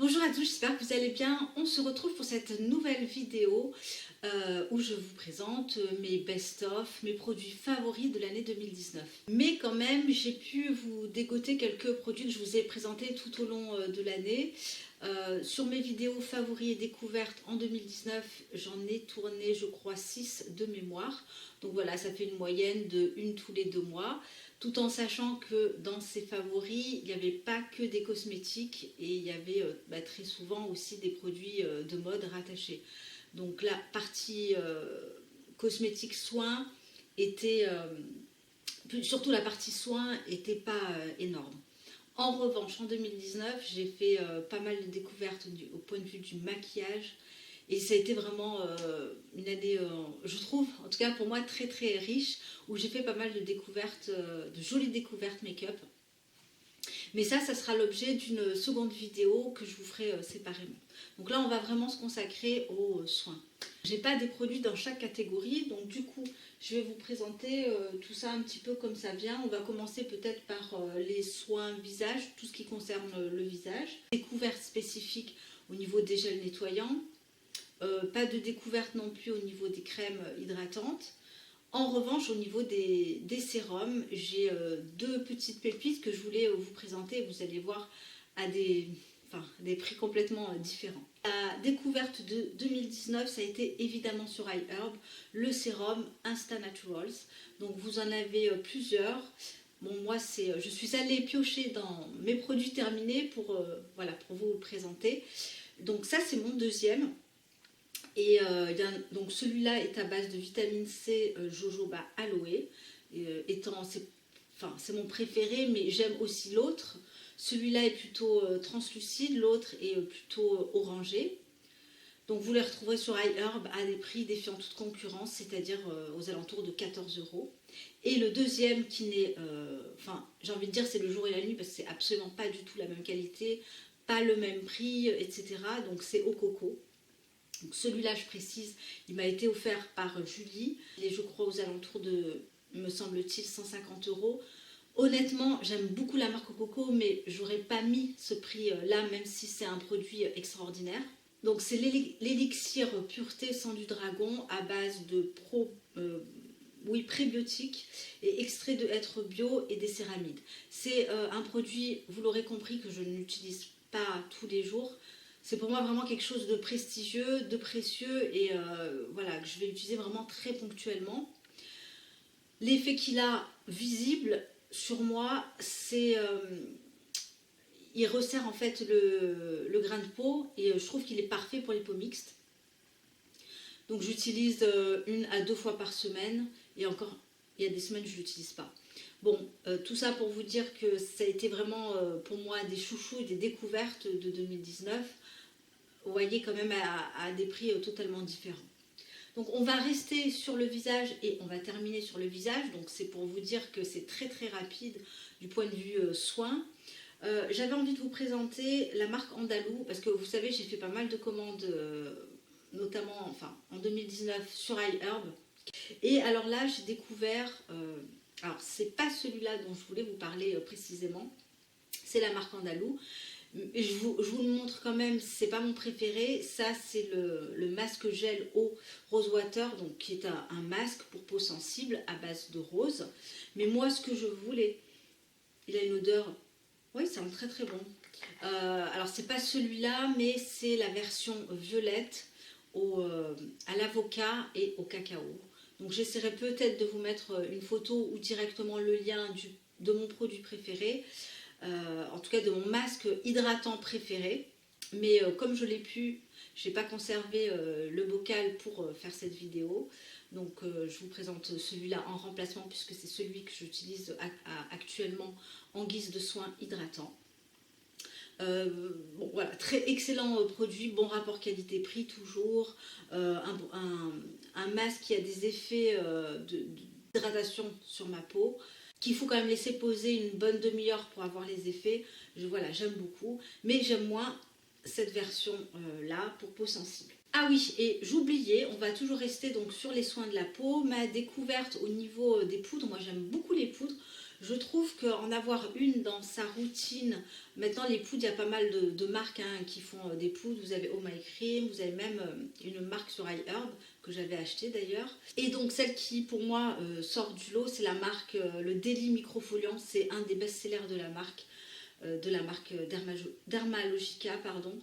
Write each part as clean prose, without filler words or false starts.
Bonjour à tous, j'espère que vous allez bien. On se retrouve pour cette nouvelle vidéo où je vous présente mes best-of, mes produits favoris de l'année 2019. Mais quand même, j'ai pu vous dégoter quelques produits que je vous ai présentés tout au long de l'année. Sur mes vidéos favoris et découvertes en 2019, j'en ai tourné, je crois, 6 de mémoire. Donc voilà, ça fait une moyenne de une tous les 2 mois. Tout en sachant que dans ces favoris, il n'y avait pas que des cosmétiques et il y avait très souvent aussi des produits de mode rattachés. Donc la partie cosmétique soins était, surtout la partie soins, n'était pas énorme. En revanche, en 2019, j'ai fait pas mal de découvertes au point de vue du maquillage. Et ça a été vraiment une année, je trouve, en tout cas pour moi, très très riche, où j'ai fait pas mal de découvertes, de jolies découvertes make-up. Mais ça sera l'objet d'une seconde vidéo que je vous ferai séparément. Donc là, on va vraiment se consacrer aux soins. J'ai pas des produits dans chaque catégorie, donc du coup, je vais vous présenter tout ça un petit peu comme ça vient. On va commencer peut-être par les soins visage, tout ce qui concerne le visage. Découvertes spécifiques au niveau des gels nettoyants. Pas de découverte non plus au niveau des crèmes hydratantes. En revanche, au niveau des sérums, j'ai deux petites pépites que je voulais vous présenter. Vous allez voir à des prix complètement différents. La découverte de 2019, ça a été évidemment sur iHerb, le sérum Insta Naturals. Donc vous en avez plusieurs. Bon, moi, je suis allée piocher dans mes produits terminés pour vous le présenter. Donc ça, c'est mon deuxième. Et donc celui-là est à base de vitamine C, jojoba, aloe. C'est mon préféré, mais j'aime aussi l'autre. Celui-là est plutôt translucide, l'autre est plutôt orangé. Donc vous les retrouverez sur iHerb à des prix défiant toute concurrence, c'est-à-dire aux alentours de 14 €. Et le deuxième qui n'est, j'ai envie de dire c'est le jour et la nuit parce que c'est absolument pas du tout la même qualité, pas le même prix, etc. Donc c'est au coco. Donc celui-là, je précise, il m'a été offert par Julie. Il est, je crois, aux alentours de, me semble-t-il, 150 €. Honnêtement, j'aime beaucoup la marque Coco, mais j'aurais pas mis ce prix-là, même si c'est un produit extraordinaire. Donc c'est l'élixir pureté sang du dragon à base de prébiotiques et extrait de hêtre bio et des céramides. C'est un produit, vous l'aurez compris, que je n'utilise pas tous les jours. C'est pour moi vraiment quelque chose de prestigieux, de précieux et que je vais utiliser vraiment très ponctuellement. L'effet qu'il a visible sur moi, c'est il resserre en fait le grain de peau et je trouve qu'il est parfait pour les peaux mixtes. Donc j'utilise 1 à 2 fois par semaine et encore il y a des semaines je ne l'utilise pas. Bon, tout ça pour vous dire que ça a été vraiment pour moi des chouchous et des découvertes de 2019. Vous voyez quand même à des prix totalement différents. Donc on va rester sur le visage et on va terminer sur le visage. Donc c'est pour vous dire que c'est très très rapide du point de vue soin. J'avais envie de vous présenter la marque Andalou parce que vous savez j'ai fait pas mal de commandes notamment en 2019 sur iHerb. Et alors là j'ai découvert, alors c'est pas celui-là dont je voulais vous parler précisément, c'est la marque Andalou. Je vous le montre quand même, c'est pas mon préféré. Ça c'est le masque gel eau rose water, donc qui est un masque pour peau sensible à base de rose. Mais moi ce que je voulais, il a une odeur, oui ça sent très très bon. Alors c'est pas celui-là, mais c'est la version violette à l'avocat et au cacao. Donc j'essaierai peut-être de vous mettre une photo ou directement le lien de mon produit préféré. En tout cas de mon masque hydratant préféré, mais comme je l'ai pu, je n'ai pas conservé le bocal pour faire cette vidéo, donc je vous présente celui-là en remplacement puisque c'est celui que j'utilise actuellement en guise de soin hydratant. Très excellent produit, bon rapport qualité-prix toujours, un masque qui a des effets d'hydratation sur ma peau, qu'il faut quand même laisser poser une bonne demi-heure pour avoir les effets. J'aime beaucoup, mais j'aime moins cette version là pour peau sensible. Ah oui, et j'oubliais, on va toujours rester donc sur les soins de la peau. Ma découverte au niveau des poudres, moi j'aime beaucoup les poudres. Je trouve qu'en avoir une dans sa routine, maintenant les poudres, il y a pas mal de marques qui font des poudres. Vous avez Oh My Cream, vous avez même une marque sur iHerb que j'avais acheté d'ailleurs. Et donc celle qui pour moi sort du lot, c'est la marque le Daily Microfoliant. C'est un des best-sellers de la marque. Dermalogica, pardon.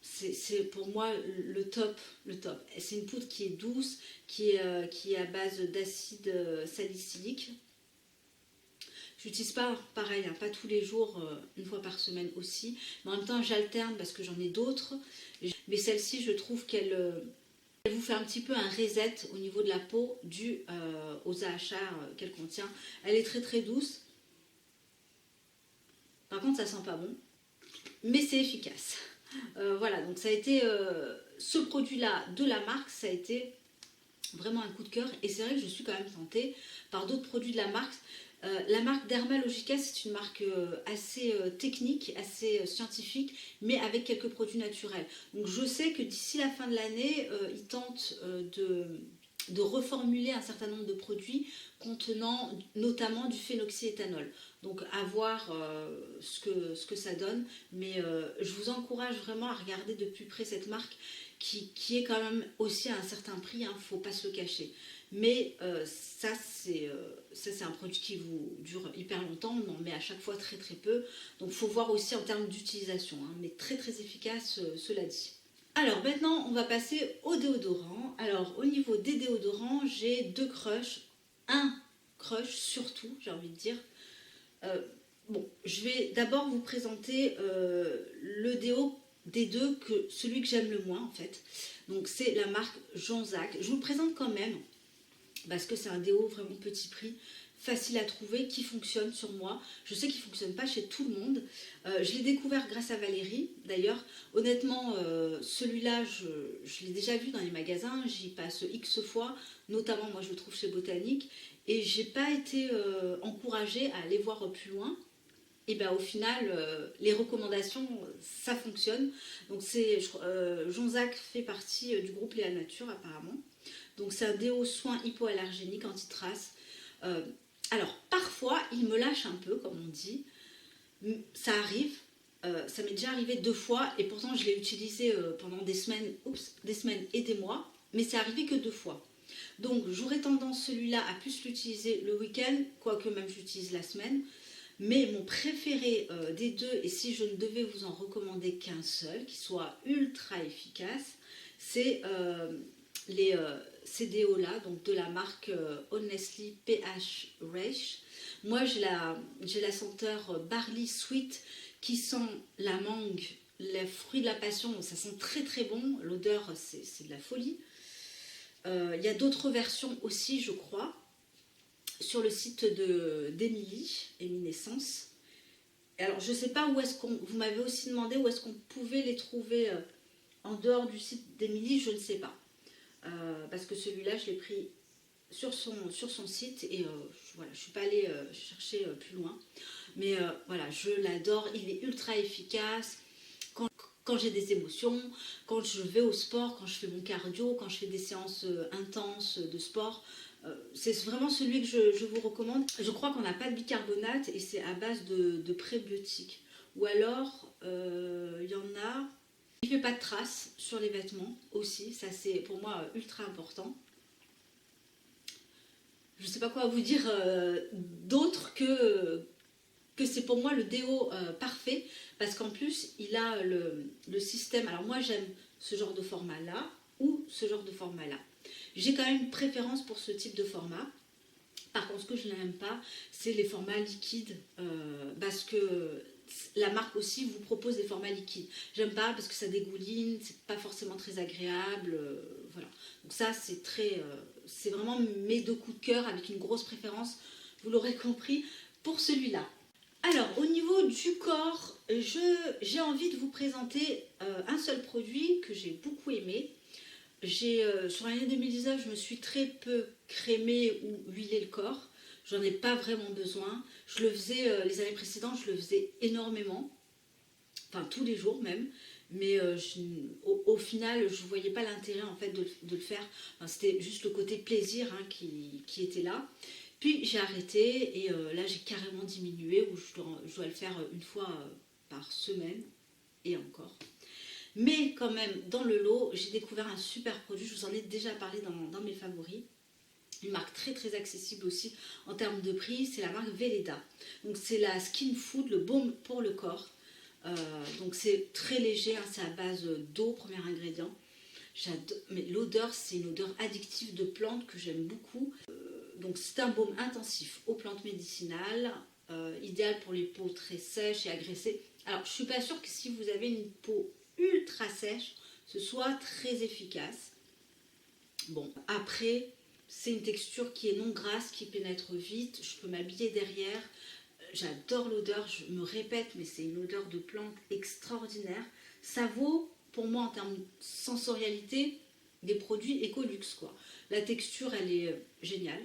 C'est pour moi le top, le top. C'est une poudre qui est douce, qui est à base d'acide salicylique. J'utilise pas pareil, pas tous les jours, une fois par semaine aussi. Mais en même temps, j'alterne parce que j'en ai d'autres. Mais celle-ci, je trouve qu'elle vous fait un petit peu un reset au niveau de la peau dû aux AHA qu'elle contient. Elle est très très douce. Par contre, ça sent pas bon. Mais c'est efficace. Voilà, donc ça a été ce produit-là de la marque, ça a été vraiment un coup de cœur. Et c'est vrai que je suis quand même tentée par d'autres produits de la marque. La marque Dermalogica, c'est une marque assez technique, assez scientifique, mais avec quelques produits naturels. Donc je sais que d'ici la fin de l'année, ils tentent de reformuler un certain nombre de produits contenant notamment du phénoxyéthanol. Donc à voir ce que ça donne, mais je vous encourage vraiment à regarder de plus près cette marque qui est quand même aussi à un certain prix, il ne faut pas se le cacher. Mais ça c'est un produit qui vous dure hyper longtemps, on en met à chaque fois très très peu, donc il faut voir aussi en termes d'utilisation, mais très très efficace cela dit. Alors maintenant on va passer au déodorant. Alors au niveau des déodorants, j'ai deux crushs, un crush surtout j'ai envie de dire. Bon, je vais d'abord vous présenter le déo des deux, celui que j'aime le moins en fait. Donc c'est la marque Jonzac. Je vous le présente quand même parce que c'est un déo vraiment petit prix, facile à trouver, qui fonctionne sur moi. Je sais qu'il ne fonctionne pas chez tout le monde. Je l'ai découvert grâce à Valérie d'ailleurs. Honnêtement, celui-là, je l'ai déjà vu dans les magasins, j'y passe X fois, notamment moi je le trouve chez Botanique, et j'ai pas été encouragée à aller voir plus loin. Et bien au final, les recommandations, ça fonctionne. Donc Jonzac fait partie du groupe Léa Nature apparemment. Donc c'est un déo soin hypoallergénique anti-trace. Alors parfois il me lâche un peu comme on dit. Ça arrive, ça m'est déjà arrivé 2 fois et pourtant je l'ai utilisé pendant des semaines et des mois. Mais c'est arrivé que 2 fois. Donc j'aurais tendance celui-là à plus l'utiliser le week-end, quoique même j'utilise la semaine. Mais mon préféré des deux, et si je ne devais vous en recommander qu'un seul, qui soit ultra efficace, c'est ces déos-là, donc de la marque Honestly PH Reich. Moi, j'ai la senteur Barley Sweet qui sent la mangue, les fruits de la passion, ça sent très très bon. L'odeur, c'est de la folie. Il y a d'autres versions aussi, je crois, sur le site d'Emily, Eminescence. Alors, je ne sais pas où est-ce qu'on... Vous m'avez aussi demandé où est-ce qu'on pouvait les trouver en dehors du site d'Emily, je ne sais pas. Parce que celui-là, je l'ai pris sur son site et voilà, je ne suis pas allée chercher plus loin. Mais voilà, je l'adore, il est ultra efficace. Quand j'ai des émotions, quand je vais au sport, quand je fais mon cardio, quand je fais des séances intenses de sport, c'est vraiment celui que je vous recommande. Je crois qu'on n'a pas de bicarbonate et c'est à base de prébiotiques. Ou alors, il y en a... Il ne fait pas de traces sur les vêtements aussi, ça c'est pour moi ultra important. Je ne sais pas quoi vous dire d'autre que c'est pour moi le déo parfait, parce qu'en plus il a le système. Alors moi j'aime ce genre de format là ou ce genre de format là. J'ai quand même une préférence pour ce type de format. Par contre, ce que je n'aime pas, c'est les formats liquides, parce que la marque aussi vous propose des formats liquides. J'aime pas parce que ça dégouline, c'est pas forcément très agréable, voilà. Donc ça, c'est vraiment mes deux coups de cœur avec une grosse préférence, vous l'aurez compris, pour celui-là. Alors, au niveau du corps, j'ai envie de vous présenter un seul produit que j'ai beaucoup aimé. Sur l'année 2019, je me suis très peu crémé ou huilé le corps. J'en ai pas vraiment besoin. Je le faisais les années précédentes, je le faisais énormément, enfin tous les jours même. Mais au final, je ne voyais pas l'intérêt en fait de le faire. Enfin, c'était juste le côté plaisir qui était là. Puis j'ai arrêté et là j'ai carrément diminué, où je dois le faire une fois par semaine et encore. Mais quand même, dans le lot, j'ai découvert un super produit, je vous en ai déjà parlé dans mes favoris. Une marque très très accessible aussi en termes de prix, c'est la marque Weleda. Donc c'est la Skin Food, le baume pour le corps. Donc c'est très léger, hein, c'est à base d'eau, premier ingrédient. J'adore, mais l'odeur, c'est une odeur addictive de plantes que j'aime beaucoup. Donc c'est un baume intensif aux plantes médicinales, idéal pour les peaux très sèches et agressées. Alors je suis pas sûre que si vous avez une peau ultra sèche, ce soit très efficace. Bon, après, c'est une texture qui est non grasse, qui pénètre vite. Je peux m'habiller derrière. J'adore l'odeur, je me répète, mais c'est une odeur de plante extraordinaire. Ça vaut, pour moi, en termes de sensorialité, des produits Ecolux, quoi. La texture, elle est géniale.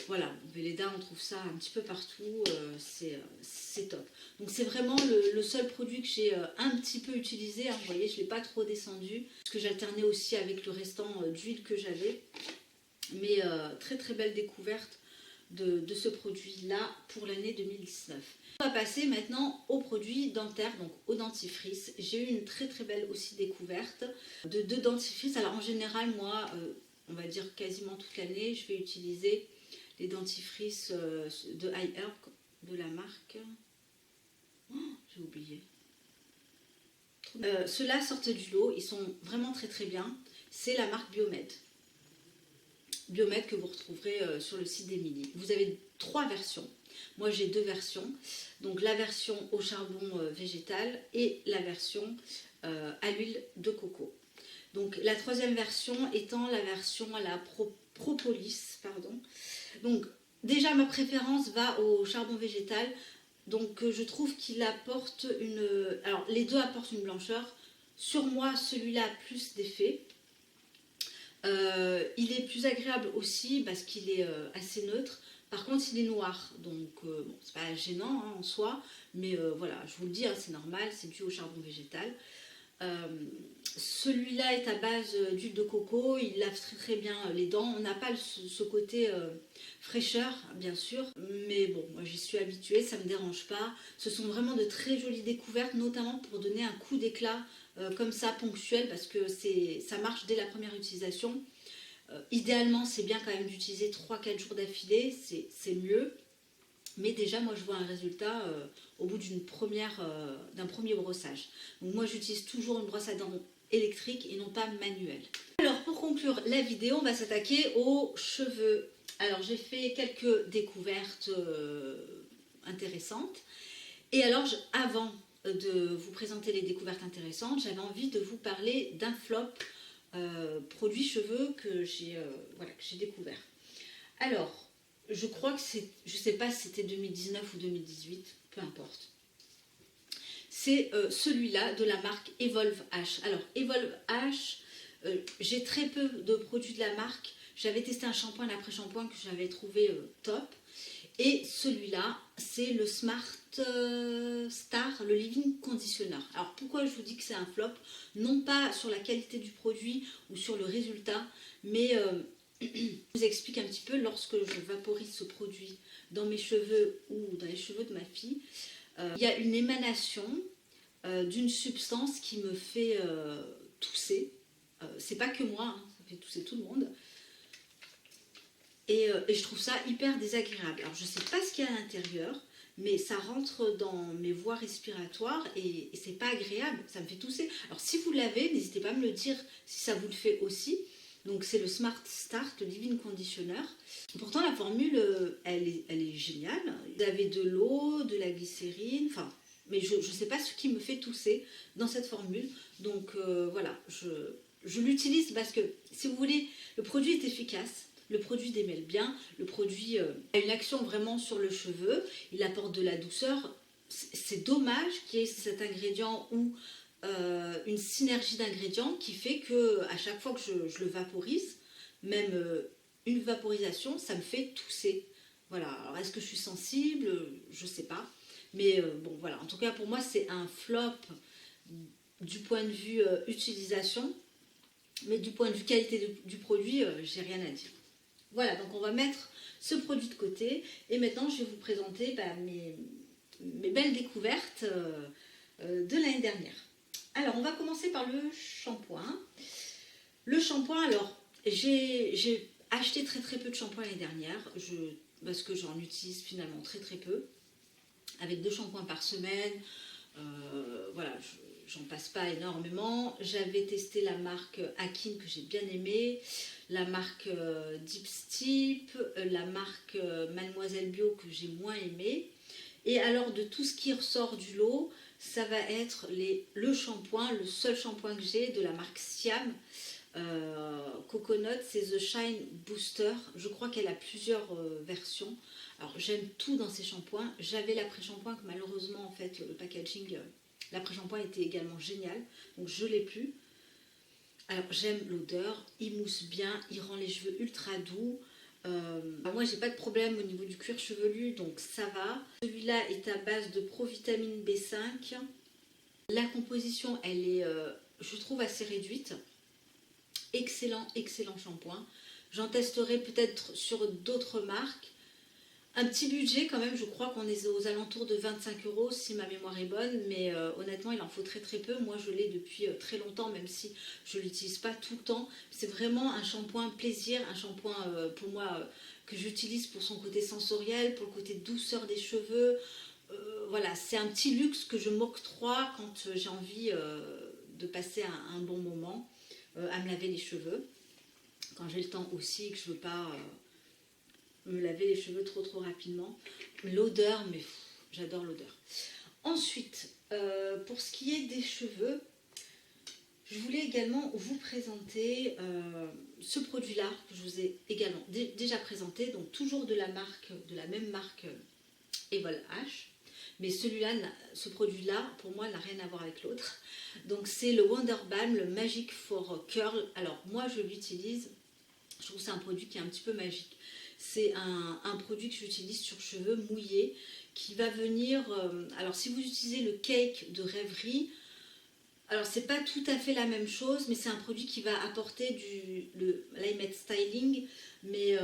Voilà, Weleda, on trouve ça un petit peu partout, c'est top. Donc c'est vraiment le seul produit que j'ai un petit peu utilisé, hein, vous voyez, je ne l'ai pas trop descendu, parce que j'alternais aussi avec le restant d'huile que j'avais. Mais très très belle découverte de ce produit-là pour l'année 2019. On va passer maintenant aux produits dentaires, donc au dentifrice. J'ai eu une très très belle aussi découverte de deux dentifrices. Alors en général, moi, on va dire quasiment toute l'année, je vais utiliser les dentifrices de iHerb de la marque... Oh, j'ai oublié. Ceux-là sortent du lot, ils sont vraiment très très bien. C'est la marque Biomed. Biomed que vous retrouverez sur le site d'Emilie. Vous avez 3 versions. Moi j'ai 2 versions. Donc la version au charbon végétal et la version à l'huile de coco. Donc la 3e version étant la version à la propolis, pardon. Donc déjà ma préférence va au charbon végétal. Donc je trouve qu'il apporte une... Alors les deux apportent une blancheur. Sur moi, celui-là a plus d'effet. Il est plus agréable aussi parce qu'il est assez neutre. Par contre, il est noir, donc bon, c'est pas gênant hein, en soi, mais voilà, je vous le dis, hein, c'est normal, c'est dû au charbon végétal. Celui-là est à base d'huile de coco, il lave très très bien les dents. On n'a pas ce côté fraîcheur, bien sûr, mais bon, moi j'y suis habituée, ça ne me dérange pas. Ce sont vraiment de très jolies découvertes, notamment pour donner un coup d'éclat comme ça, ponctuel, parce que ça marche dès la première utilisation. Idéalement, c'est bien quand même d'utiliser 3-4 jours d'affilée, c'est mieux. Mais déjà, moi, je vois un résultat au bout d'un premier brossage. Donc moi, j'utilise toujours une brosse à dents électrique et non pas manuelle. Alors, pour conclure la vidéo, on va s'attaquer aux cheveux. Alors, j'ai fait quelques découvertes intéressantes. Et alors, avant de vous présenter les découvertes intéressantes, j'avais envie de vous parler d'un flop produit cheveux que j'ai découvert. Alors, je crois que je ne sais pas si c'était 2019 ou 2018, peu importe. C'est celui-là de la marque Evolve H. Alors, Evolve H, j'ai très peu de produits de la marque. J'avais testé un shampoing, un après-shampoing que j'avais trouvé top. Et celui-là, c'est le Smart Star, le Leave-In Conditioner. Alors, pourquoi je vous dis que c'est un flop? Non pas sur la qualité du produit ou sur le résultat, mais... je vous explique un petit peu, lorsque je vaporise ce produit dans mes cheveux ou dans les cheveux de ma fille, il y a une émanation d'une substance qui me fait tousser. C'est pas que moi, hein, ça fait tousser tout le monde. Et je trouve ça hyper désagréable. Alors je sais pas ce qu'il y a à l'intérieur, mais ça rentre dans mes voies respiratoires et c'est pas agréable, ça me fait tousser. Alors si vous l'avez, n'hésitez pas à me le dire si ça vous le fait aussi. Donc c'est le Smart Start Leave-In Conditioner. Pourtant la formule, elle est géniale. Vous avez de l'eau, de la glycérine, enfin, mais je ne sais pas ce qui me fait tousser dans cette formule. Donc voilà, je l'utilise parce que, si vous voulez, le produit est efficace. Le produit démêle bien, le produit a une action vraiment sur le cheveu, il apporte de la douceur. C'est dommage qu'il y ait cet ingrédient ou une synergie d'ingrédients qui fait que à chaque fois que je le vaporise, même une vaporisation, ça me fait tousser. Voilà, alors est-ce que je suis sensible? Je sais pas. Mais bon, voilà, en tout cas pour moi c'est un flop du point de vue utilisation, mais du point de vue qualité du produit, j'ai rien à dire. Voilà, donc on va mettre ce produit de côté. Et maintenant, je vais vous présenter mes belles découvertes de l'année dernière. Alors, on va commencer par le shampoing. Le shampoing, alors, j'ai acheté très peu de shampoing l'année dernière, parce que j'en utilise finalement très peu, avec 2 shampoings par semaine. Voilà, j'en passe pas énormément. J'avais testé la marque Akin que j'ai bien aimée, la marque Dipstip, la marque Mademoiselle Bio que j'ai moins aimée. Et alors de tout ce qui ressort du lot, ça va être le shampoing, le seul shampoing que j'ai de la marque Siam. Coconut, c'est The Shine Booster. Je crois qu'elle a plusieurs versions. Alors j'aime tout dans ces shampoings. J'avais l'après-shampoing que malheureusement en fait le packaging, l'après-shampoing était également génial. Donc je l'ai plus. Alors j'aime l'odeur, il mousse bien, il rend les cheveux ultra doux. Moi j'ai pas de problème au niveau du cuir chevelu, donc ça va. Celui-là est à base de provitamine B5. La composition elle est, je trouve, assez réduite. Excellent shampoing. J'en testerai peut-être sur d'autres marques. Un petit budget quand même, je crois qu'on est aux alentours de 25 € si ma mémoire est bonne, mais honnêtement il en faut très peu. Moi je l'ai depuis très longtemps, même si je ne l'utilise pas tout le temps. C'est vraiment un shampoing plaisir, un shampoing pour moi que j'utilise pour son côté sensoriel, pour le côté douceur des cheveux. Voilà, c'est un petit luxe que je m'octroie quand j'ai envie de passer un bon moment à me laver les cheveux. Quand j'ai le temps aussi et que je ne veux pas me laver les cheveux trop rapidement. L'odeur, mais j'adore l'odeur. Ensuite, pour ce qui est des cheveux, je voulais également vous présenter ce produit-là que je vous ai également déjà présenté, donc toujours de la même marque Evol H. Mais celui-là, ce produit-là, pour moi, n'a rien à voir avec l'autre. Donc c'est le Wonder Balm, le Magic for Curl. Alors moi, je l'utilise. Je trouve que c'est un produit qui est un petit peu magique. C'est un produit que j'utilise sur cheveux mouillés qui va venir... alors si vous utilisez le Cake de Rêverie, alors c'est pas tout à fait la même chose, mais c'est un produit qui va apporter là ils mettent styling, mais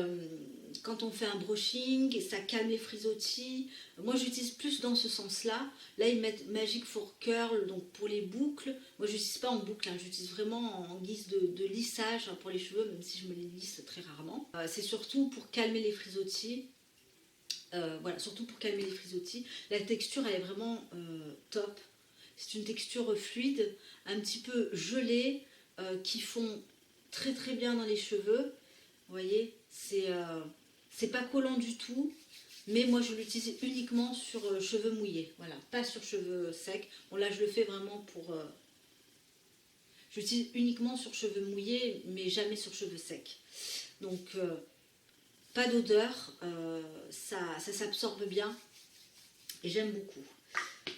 quand on fait un brushing, ça calme les frisottis. Moi j'utilise plus dans ce sens-là. Là ils mettent Magic for Curl, donc pour les boucles. Moi je n'utilise pas en boucle, hein. J'utilise vraiment en guise de lissage pour les cheveux, même si je me les lisse très rarement. C'est surtout pour calmer les frisottis. Voilà, surtout pour calmer les frisottis. La texture elle est vraiment top. C'est une texture fluide, un petit peu gelée, qui fond très bien dans les cheveux. Vous voyez, c'est pas collant du tout, mais moi je l'utilise uniquement sur cheveux mouillés. Voilà, pas sur cheveux secs. Bon là je le fais vraiment pour... j'utilise uniquement sur cheveux mouillés, mais jamais sur cheveux secs. Donc pas d'odeur, ça s'absorbe bien et j'aime beaucoup.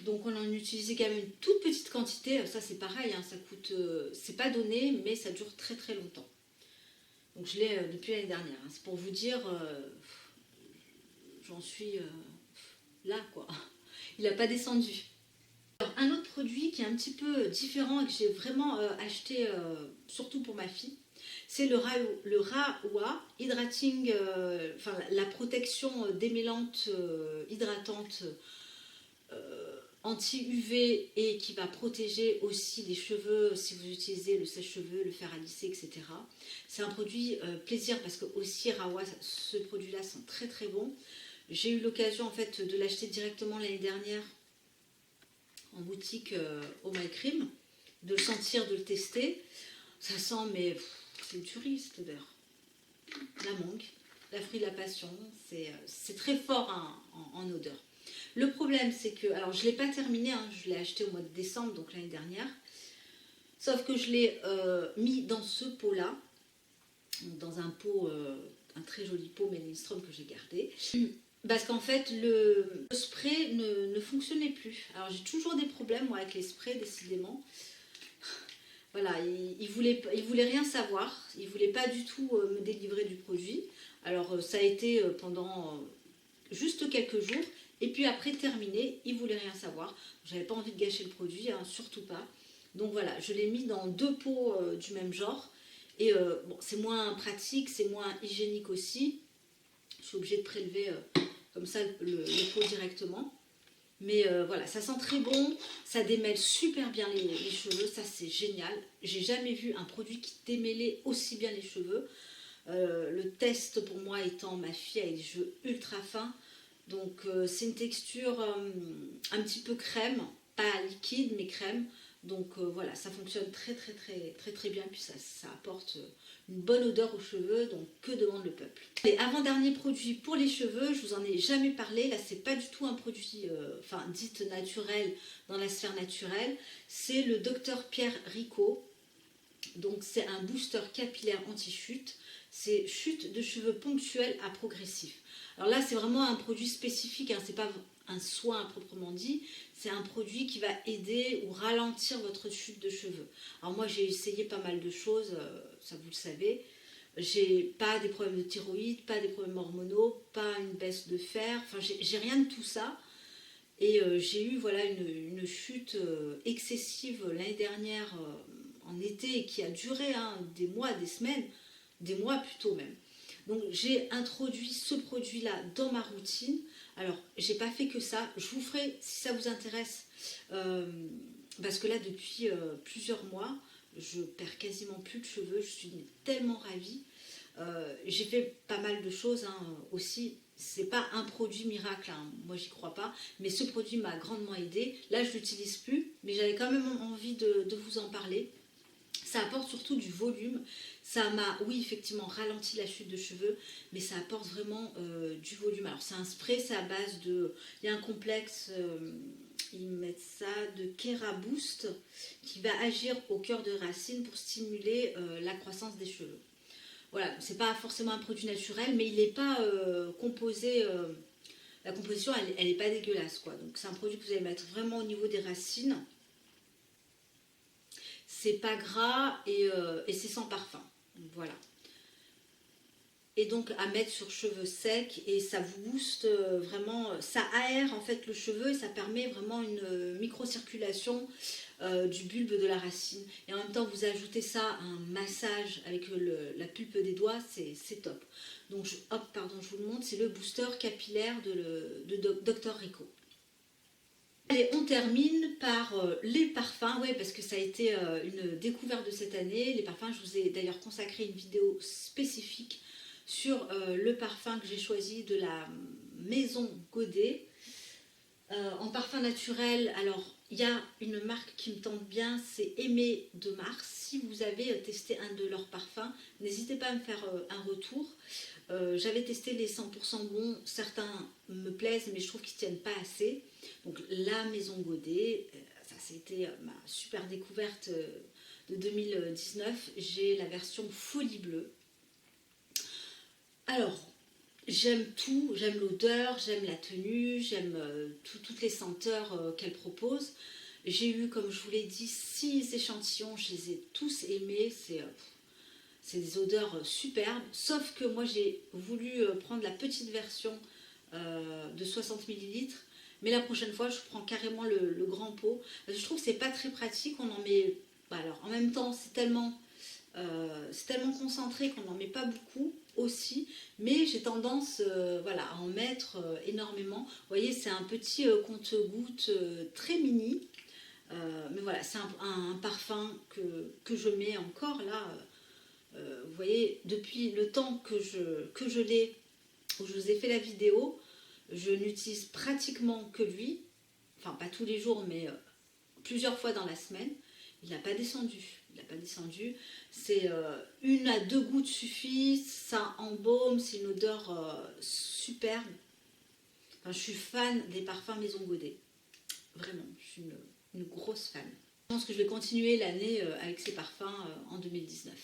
Donc on en utilise quand même une toute petite quantité. Ça c'est pareil, hein, ça coûte, c'est pas donné, mais ça dure très longtemps. Donc je l'ai depuis l'année dernière. Hein. C'est pour vous dire, j'en suis là quoi. Il n'a pas descendu. Alors, un autre produit qui est un petit peu différent et que j'ai vraiment acheté surtout pour ma fille, c'est le Rawa Hydrating, enfin la protection démêlante hydratante anti-UV et qui va protéger aussi les cheveux si vous utilisez le sèche-cheveux, le fer à lisser, etc. C'est un produit plaisir parce que aussi Rawa, ce produit-là sent très bon. J'ai eu l'occasion en fait de l'acheter directement l'année dernière en boutique au My Cream, de le sentir, de le tester. Ça sent, mais c'est une tuerie cette odeur. La mangue, la fruit de la passion, c'est très fort hein, en odeur. Le problème, c'est que, alors je ne l'ai pas terminé, hein, je l'ai acheté au mois de décembre, donc l'année dernière. Sauf que je l'ai mis dans ce pot-là, dans un pot, un très joli pot Menstrom que j'ai gardé. Parce qu'en fait, le spray ne fonctionnait plus. Alors j'ai toujours des problèmes moi, avec les sprays, décidément. Voilà, il voulait rien savoir, il voulait pas du tout me délivrer du produit. Alors ça a été pendant juste quelques jours. Et puis après terminé, il ne voulait rien savoir. J'avais pas envie de gâcher le produit, hein, surtout pas. Donc voilà, je l'ai mis dans 2 pots du même genre. Et bon, c'est moins pratique, c'est moins hygiénique aussi. Je suis obligée de prélever comme ça le pot directement. Mais voilà, ça sent très bon, ça démêle super bien les cheveux, ça c'est génial. J'ai jamais vu un produit qui démêlait aussi bien les cheveux. Le test pour moi étant ma fille avec des cheveux ultra fins. Donc c'est une texture un petit peu crème, pas liquide mais crème. Donc voilà, ça fonctionne très bien. Puis ça apporte une bonne odeur aux cheveux. Donc que demande le peuple? Et avant-dernier produit pour les cheveux, je vous en ai jamais parlé. Là, c'est pas du tout un produit, dit naturel dans la sphère naturelle. C'est le Dr Pierre Rico. Donc c'est un booster capillaire anti-chute. C'est chute de cheveux ponctuelle à progressif. Alors là, c'est vraiment un produit spécifique, hein, c'est pas un soin à proprement dit, c'est un produit qui va aider ou ralentir votre chute de cheveux. Alors moi, j'ai essayé pas mal de choses, ça vous le savez. J'ai pas des problèmes de thyroïde, pas des problèmes hormonaux, pas une baisse de fer, enfin j'ai rien de tout ça. Et j'ai eu voilà une chute excessive l'année dernière en été et qui a duré des mois, des semaines, des mois plutôt même. Donc j'ai introduit ce produit-là dans ma routine. Alors j'ai pas fait que ça, je vous ferai si ça vous intéresse, parce que là depuis plusieurs mois, je perds quasiment plus de cheveux, je suis tellement ravie. J'ai fait pas mal de choses aussi. C'est pas un produit miracle, moi j'y crois pas, mais ce produit m'a grandement aidé. Là je l'utilise plus, mais j'avais quand même envie de vous en parler. Ça apporte surtout du volume. Ça m'a, oui, effectivement, ralenti la chute de cheveux, mais ça apporte vraiment du volume. Alors, c'est un spray, c'est à base de... Il y a un complexe, ils mettent ça de Kera Boost, qui va agir au cœur de racine pour stimuler la croissance des cheveux. Voilà, c'est pas forcément un produit naturel, mais il n'est pas composé... la composition, elle n'est pas dégueulasse, quoi. Donc, c'est un produit que vous allez mettre vraiment au niveau des racines. C'est pas gras et c'est sans parfum. Voilà. Et donc à mettre sur cheveux secs et ça vous booste vraiment, ça aère en fait le cheveu et ça permet vraiment une microcirculation du bulbe de la racine. Et en même temps vous ajoutez ça à un massage avec la pulpe des doigts, c'est top. Donc je vous le montre, c'est le booster capillaire de Dr Rico. Et on termine par les parfums, ouais, parce que ça a été une découverte de cette année. Les parfums, je vous ai d'ailleurs consacré une vidéo spécifique sur le parfum que j'ai choisi de la maison Godet. En parfum naturel, alors il y a une marque qui me tente bien, c'est Aimé de Mars. Si vous avez testé un de leurs parfums, n'hésitez pas à me faire un retour. J'avais testé les 100% bons, certains me plaisent mais je trouve qu'ils ne tiennent pas assez. Donc la maison Godet, ça c'était ma super découverte de 2019. J'ai la version Folie Bleue. Alors, j'aime tout, j'aime l'odeur, j'aime la tenue, j'aime toutes les senteurs qu'elle propose. J'ai eu, comme je vous l'ai dit, 6 échantillons, je les ai tous aimés, c'est des odeurs superbes, sauf que moi j'ai voulu prendre la petite version de 60 ml, mais la prochaine fois je prends carrément le grand pot. Parce que je trouve que c'est pas très pratique, on en met... Bah alors, en même temps c'est tellement concentré qu'on n'en met pas beaucoup aussi, mais j'ai tendance voilà, à en mettre énormément. Vous voyez, c'est un petit compte-gouttes très mini, mais voilà, c'est un parfum que je mets encore là. Vous voyez, depuis le temps que je l'ai, où je vous ai fait la vidéo, je n'utilise pratiquement que lui, enfin pas tous les jours, mais plusieurs fois dans la semaine. Il n'a pas descendu. Il n'a pas descendu. C'est 1 à 2 gouttes suffit. Ça embaume. C'est une odeur superbe. Enfin, je suis fan des parfums Maison Godet. Vraiment, je suis une grosse fan. Je pense que je vais continuer l'année avec ces parfums en 2019.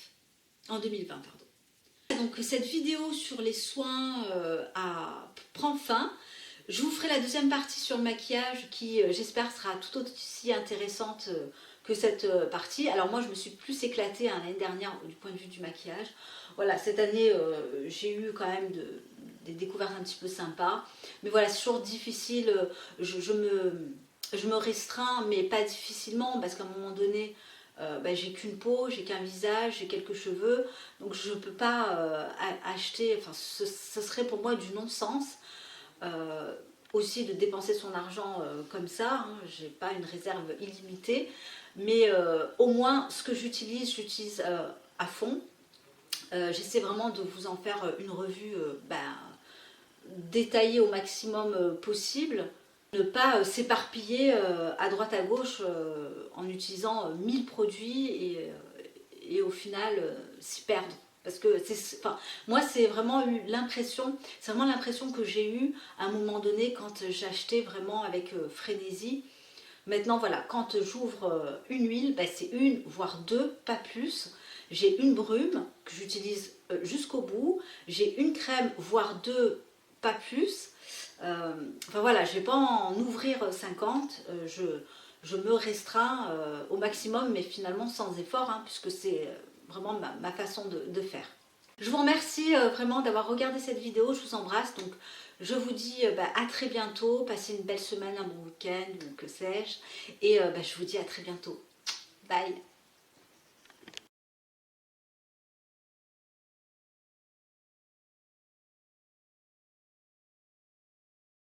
En 2020, pardon. Donc cette vidéo sur les soins prend fin. Je vous ferai la deuxième partie sur le maquillage qui, j'espère, sera tout aussi intéressante que cette partie. Alors moi, je me suis plus éclatée l'année dernière du point de vue du maquillage. Voilà, cette année, j'ai eu quand même des découvertes un petit peu sympas. Mais voilà, c'est toujours difficile. Je me restreins, mais pas difficilement, parce qu'à un moment donné, j'ai qu'une peau, j'ai qu'un visage, j'ai quelques cheveux, donc je ne peux pas acheter, enfin ce serait pour moi du non-sens. Aussi de dépenser son argent comme ça, hein, j'ai pas une réserve illimitée, mais au moins ce que j'utilise à fond. J'essaie vraiment de vous en faire une revue détaillée au maximum possible. Ne pas s'éparpiller à droite à gauche en utilisant 1000 produits et au final s'y perdre. Parce que moi c'est vraiment l'impression que j'ai eue à un moment donné quand j'achetais vraiment avec frénésie. Maintenant voilà, quand j'ouvre une huile, c'est une voire deux, pas plus. J'ai une brume que j'utilise jusqu'au bout. J'ai une crème voire deux, pas plus. Enfin voilà, je ne vais pas en ouvrir 50. Je me restreins au maximum, mais finalement sans effort, hein, puisque c'est vraiment ma façon de faire. Je vous remercie vraiment d'avoir regardé cette vidéo, je vous embrasse. Donc je vous dis à très bientôt, passez une belle semaine, un bon week-end, ou que sais-je. Et je vous dis à très bientôt. Bye.